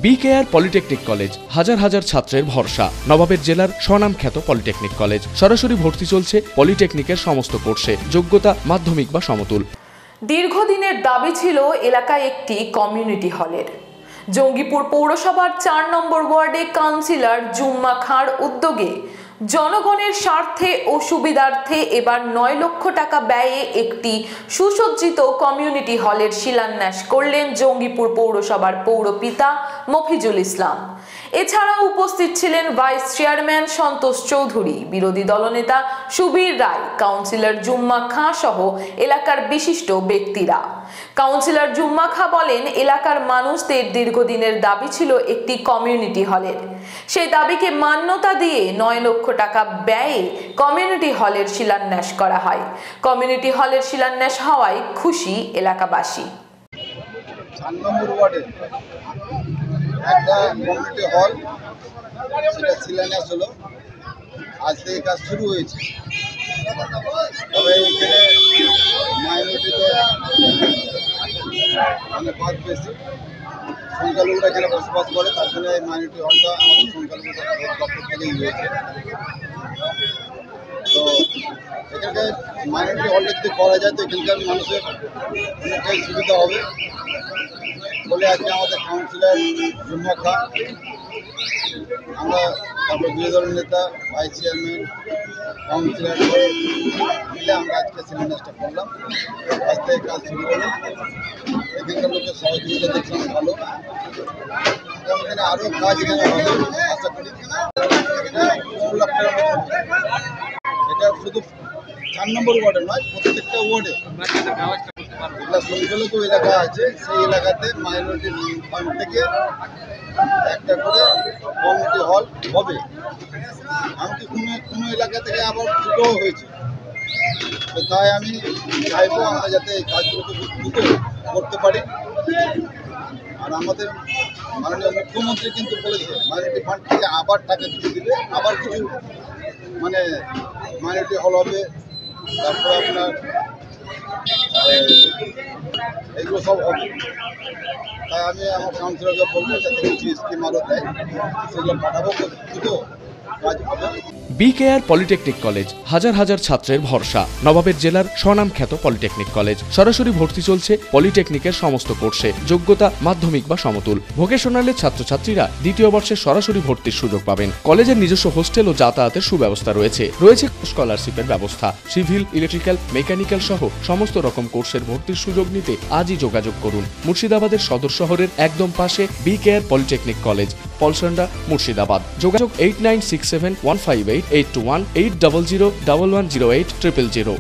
BKR polytechnic college হাজার হাজার ছাত্রের ভরসা। নবাবের জেলার স্বনামখ্যাত পলিটেকনিক কলেজ। সরাসরি ভর্তি চলছে পলিটেকনিকের সমস্ত কোর্সে, যোগ্যতা মাধ্যমিক বা সমতুল। দীর্ঘদিনের দাবি ছিল এলাকায় একটি কমিউনিটি হলের। জঙ্গিপুর পৌরসভার ৪ নম্বর ওয়ার্ডে কাউন্সিলর জুম্মা খাঁর উদ্যোগে জনগণের স্বার্থে ও সুবিধার্থে এবার ৯ লক্ষ টাকা ব্যয়ে একটি সুসজ্জিত কমিউনিটি হলের শিলান্যাস করলেন জঙ্গিপুর পৌরসভার পৌরপিতা মফিজুল ইসলাম। এছাড়াও উপস্থিত ছিলেন ভাইস চেয়ারম্যান সন্তোষ চৌধুরী, বিরোধী দলনেতা সুবীর রায়, কাউন্সিলর জুম্মা খাঁ সহ এলাকার বিশিষ্ট ব্যক্তিরা। কাউন্সিলর জুম্মা খাঁ বলেন, এলাকার মানুষদের দীর্ঘদিনের দাবি ছিল একটি কমিউনিটি হলের। সেই দাবিকে মান্যতা দিয়ে ৯ লক্ষ টাকা ব্যয়ে কমিউনিটি হলের শিলান্যাস করা হয়। কমিউনিটি হলের শিলান্যাস হওয়ায় খুশি এলাকাবাসী। ৪ নম্বর ওয়ার্ডে একটা কমিউনিটি হল, সেটা শিলান্যাস হলো। আজ থেকে কাজ শুরু হয়েছে। তবে এখানে মাইনরিটিতে মানে বাদ বেশি, সংখ্যালঘুরা এখানে বসবাস করে, তার জন্য এই মাইনরিটি হলটা আমাদের সংখ্যালঘু দপ্তর থেকেই হয়েছে। তো এখানকার মাইনরিটি হলটা যদি করা যায় তো এখানকার মানুষের অনেকটাই সুবিধা হবে বলে আজকে আমাদের কাউন্সিলর জুম্মা খাঁ, আমরা তারপর বিরোধী দলের নেতা, ভাইস চেয়ারম্যান, কাউন্সিলর মিলে আমরা আজকে শিলান্যাসটা করলাম। আজ থেকে কাজ শুরু হলো। এখানকার লোকের সহযোগিতা দেখলাম ভালো। আগামী দিনে আরও কাজ এখানে হবে আশা করি। এটা ১৫ লাখ টাকার মতো। এটা শুধু ৪ নম্বর ওয়ার্ডে নয়, প্রত্যেকটা ওয়ার্ডে যেগুলো সংখ্যালঘু এলাকা আছে সেই এলাকাতে মাইনরিটি ফান্ড থেকে একটা করে কমিউনিটি হল হবে। এমনকি কোনো এলাকা থেকে আবার দুটোও হয়েছে। তো তাই আমি চাইবো আমরা যাতে এই কাজগুলোকে দ্রুত করতে পারি। আর আমাদের মাননীয় মুখ্যমন্ত্রী কিন্তু বলেছে মাইনরিটি ফান্ড থেকে আবার টাকা কিছু দিলে আবার কিছু মানে মাইনরিটি হল হবে। তারপরে আপনার এগুলো সব হবে। তাই আমি আমার কাউন্সিলরকে বলবো যাতে কিছু স্কিম আরও দেয়, সেগুলো পাঠাবো দ্রুত কাজ হবে। বিকেআর পলিটেকনিক কলেজ হাজার হাজার ছাত্রের ভরসা। নবাবের জেলার স্বনামখ্যাত পলিটেকনিক কলেজ। সরাসরি ভর্তি চলছে পলিটেকনিকের সমস্ত কোর্সে, যোগ্যতা মাধ্যমিক বা সমতুল। ভোকেশনালের ছাত্রছাত্রীরা দ্বিতীয় বর্ষে সরাসরি ভর্তির সুযোগ পাবেন। কলেজের নিজস্ব হোস্টেল ও যাতায়াতের সুব্যবস্থা রয়েছে। স্কলারশিপের ব্যবস্থা। সিভিল, ইলেকট্রিক্যাল, মেকানিক্যাল সহ সমস্ত রকম কোর্সের ভর্তির সুযোগ নিতে আজই যোগাযোগ করুন। মুর্শিদাবাদের সদর শহরের একদম পাশে BKR polytechnic college, Palsanda, Murshidabad. যোগাযোগ 8967158821 8001108 000।